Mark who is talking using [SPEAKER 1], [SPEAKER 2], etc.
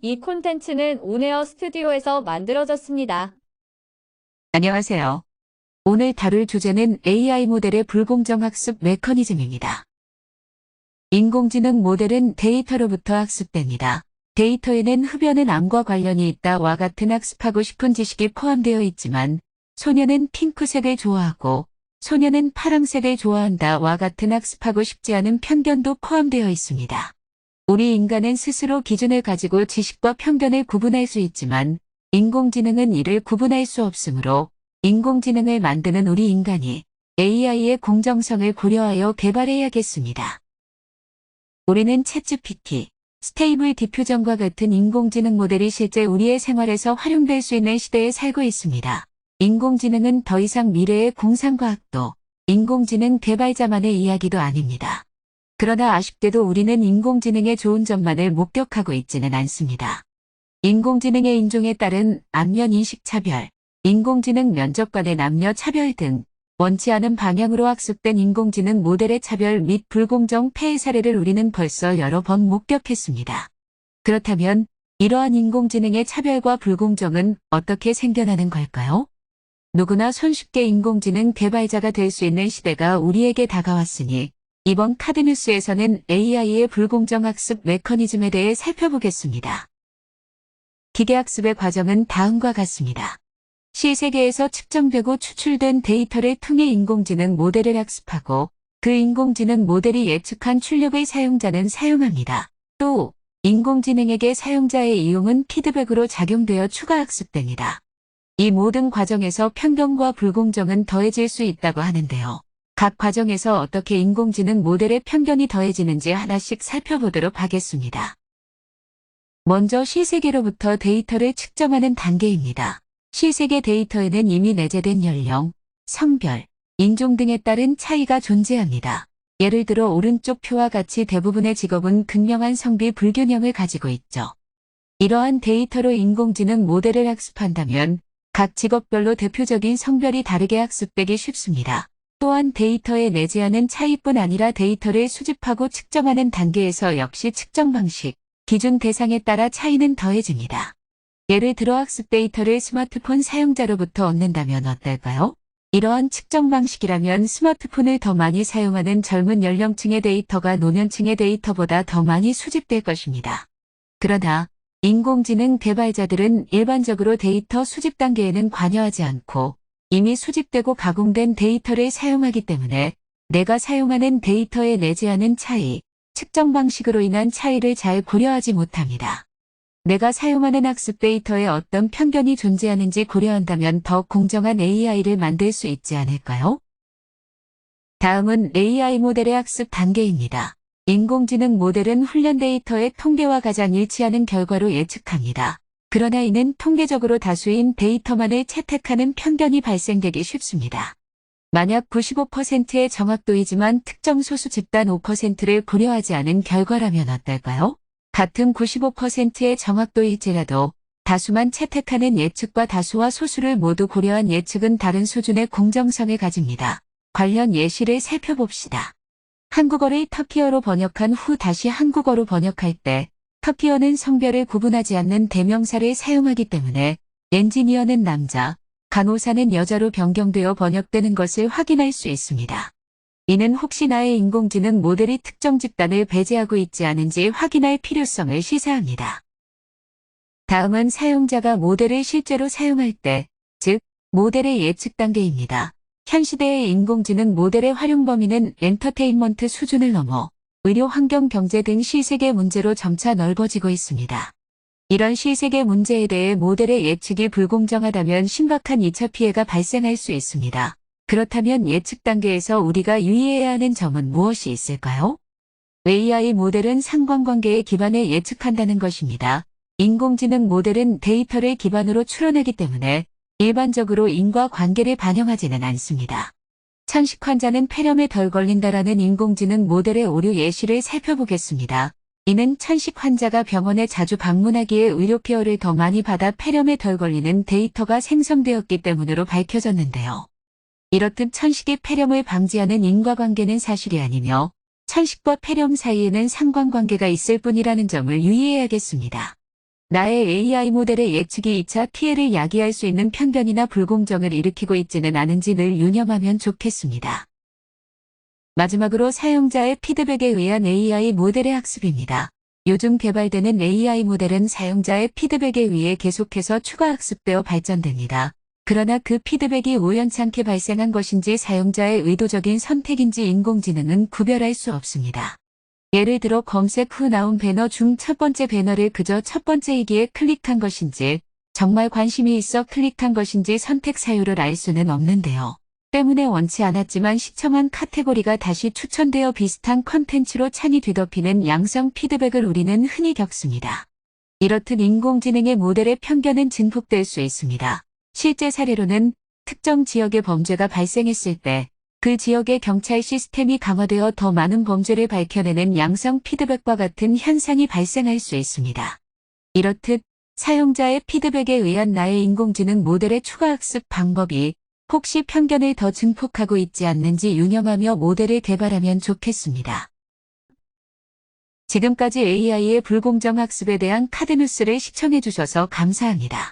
[SPEAKER 1] 이 콘텐츠는 온에어 스튜디오에서 만들어졌습니다.
[SPEAKER 2] 안녕하세요. 오늘 다룰 주제는 AI 모델의 불공정 학습 메커니즘입니다. 인공지능 모델은 데이터로부터 학습됩니다. 데이터에는 흡연은 암과 관련이 있다와 같은 학습하고 싶은 지식이 포함되어 있지만 소녀는 핑크색을 좋아하고 소녀는 파랑색을 좋아한다와 같은 학습하고 싶지 않은 편견도 포함되어 있습니다. 우리 인간은 스스로 기준을 가지고 지식과 편견을 구분할 수 있지만 인공지능은 이를 구분할 수 없으므로 인공지능을 만드는 우리 인간이 AI의 공정성을 고려하여 개발해야겠습니다. 우리는 챗GPT, 스테이블 디퓨전과 같은 인공지능 모델이 실제 우리의 생활에서 활용될 수 있는 시대에 살고 있습니다. 인공지능은 더 이상 미래의 공상과학도 인공지능 개발자만의 이야기도 아닙니다. 그러나 아쉽게도 우리는 인공지능의 좋은 점만을 목격하고 있지는 않습니다. 인공지능의 인종에 따른 안면 인식 차별, 인공지능 면접 간의 남녀 차별 등 원치 않은 방향으로 학습된 인공지능 모델의 차별 및 불공정 폐해 사례를 우리는 벌써 여러 번 목격했습니다. 그렇다면 이러한 인공지능의 차별과 불공정은 어떻게 생겨나는 걸까요? 누구나 손쉽게 인공지능 개발자가 될 수 있는 시대가 우리에게 다가왔으니 이번 카드뉴스에서는 AI의 불공정 학습 메커니즘에 대해 살펴보겠습니다. 기계학습의 과정은 다음과 같습니다. 실세계에서 측정되고 추출된 데이터를 통해 인공지능 모델을 학습하고 그 인공지능 모델이 예측한 출력을 사용자는 사용합니다. 또 인공지능에게 사용자의 이용은 피드백으로 작용되어 추가 학습됩니다. 이 모든 과정에서 편견과 불공정은 더해질 수 있다고 하는데요. 각 과정에서 어떻게 인공지능 모델의 편견이 더해지는지 하나씩 살펴보도록 하겠습니다. 먼저 실세계로부터 데이터를 측정하는 단계입니다. 실세계 데이터에는 이미 내재된 연령, 성별, 인종 등에 따른 차이가 존재합니다. 예를 들어 오른쪽 표와 같이 대부분의 직업은 극명한 성비 불균형을 가지고 있죠. 이러한 데이터로 인공지능 모델을 학습한다면 각 직업별로 대표적인 성별이 다르게 학습되기 쉽습니다. 또한 데이터에 내재하는 차이뿐 아니라 데이터를 수집하고 측정하는 단계에서 역시 측정 방식, 기준 대상에 따라 차이는 더해집니다. 예를 들어 학습 데이터를 스마트폰 사용자로부터 얻는다면 어떨까요? 이러한 측정 방식이라면 스마트폰을 더 많이 사용하는 젊은 연령층의 데이터가 노년층의 데이터보다 더 많이 수집될 것입니다. 그러나 인공지능 개발자들은 일반적으로 데이터 수집 단계에는 관여하지 않고 이미 수집되고 가공된 데이터를 사용하기 때문에 내가 사용하는 데이터에 내재하는 차이, 측정 방식으로 인한 차이를 잘 고려하지 못합니다. 내가 사용하는 학습 데이터에 어떤 편견이 존재하는지 고려한다면 더 공정한 AI를 만들 수 있지 않을까요? 다음은 AI 모델의 학습 단계입니다. 인공지능 모델은 훈련 데이터의 통계와 가장 일치하는 결과로 예측합니다. 그러나 이는 통계적으로 다수인 데이터만을 채택하는 편견이 발생되기 쉽습니다. 만약 95%의 정확도이지만 특정 소수 집단 5%를 고려하지 않은 결과라면 어떨까요? 같은 95%의 정확도일지라도 다수만 채택하는 예측과 다수와 소수를 모두 고려한 예측은 다른 수준의 공정성을 가집니다. 관련 예시를 살펴봅시다. 한국어를 터키어로 번역한 후 다시 한국어로 번역할 때 터키어는 성별을 구분하지 않는 대명사를 사용하기 때문에 엔지니어는 남자, 간호사는 여자로 변경되어 번역되는 것을 확인할 수 있습니다. 이는 혹시 나의 인공지능 모델이 특정 집단을 배제하고 있지 않은지 확인할 필요성을 시사합니다. 다음은 사용자가 모델을 실제로 사용할 때, 즉 모델의 예측 단계입니다. 현 시대의 인공지능 모델의 활용 범위는 엔터테인먼트 수준을 넘어 의료, 환경, 경제 등 실세계 문제로 점차 넓어지고 있습니다. 이런 실세계 문제에 대해 모델의 예측이 불공정하다면 심각한 2차 피해가 발생할 수 있습니다. 그렇다면 예측 단계에서 우리가 유의해야 하는 점은 무엇이 있을까요? AI 모델은 상관관계에 기반해 예측한다는 것입니다. 인공지능 모델은 데이터를 기반으로 추론하기 때문에 일반적으로 인과관계를 반영하지는 않습니다. 천식 환자는 폐렴에 덜 걸린다라는 인공지능 모델의 오류 예시를 살펴보겠습니다. 이는 천식 환자가 병원에 자주 방문하기에 의료 케어를 더 많이 받아 폐렴에 덜 걸리는 데이터가 생성되었기 때문으로 밝혀졌는데요. 이렇듯 천식의 폐렴을 방지하는 인과관계는 사실이 아니며 천식과 폐렴 사이에는 상관관계가 있을 뿐이라는 점을 유의해야겠습니다. 나의 AI 모델의 예측이 2차 피해를 야기할 수 있는 편견이나 불공정을 일으키고 있지는 않은지 늘 유념하면 좋겠습니다. 마지막으로 사용자의 피드백에 의한 AI 모델의 학습입니다. 요즘 개발되는 AI 모델은 사용자의 피드백에 의해 계속해서 추가 학습되어 발전됩니다. 그러나 그 피드백이 우연찮게 발생한 것인지 사용자의 의도적인 선택인지 인공지능은 구별할 수 없습니다. 예를 들어 검색 후 나온 배너 중 첫 번째 배너를 그저 첫 번째이기에 클릭한 것인지 정말 관심이 있어 클릭한 것인지 선택 사유를 알 수는 없는데요. 때문에 원치 않았지만 시청한 카테고리가 다시 추천되어 비슷한 컨텐츠로 찬이 뒤덮이는 양성 피드백을 우리는 흔히 겪습니다. 이렇듯 인공지능의 모델의 편견은 증폭될 수 있습니다. 실제 사례로는 특정 지역의 범죄가 발생했을 때 그 지역의 경찰 시스템이 강화되어 더 많은 범죄를 밝혀내는 양성 피드백과 같은 현상이 발생할 수 있습니다. 이렇듯 사용자의 피드백에 의한 나의 인공지능 모델의 추가 학습 방법이 혹시 편견을 더 증폭하고 있지 않는지 유념하며 모델을 개발하면 좋겠습니다. 지금까지 AI의 불공정 학습에 대한 카드뉴스를 시청해주셔서 감사합니다.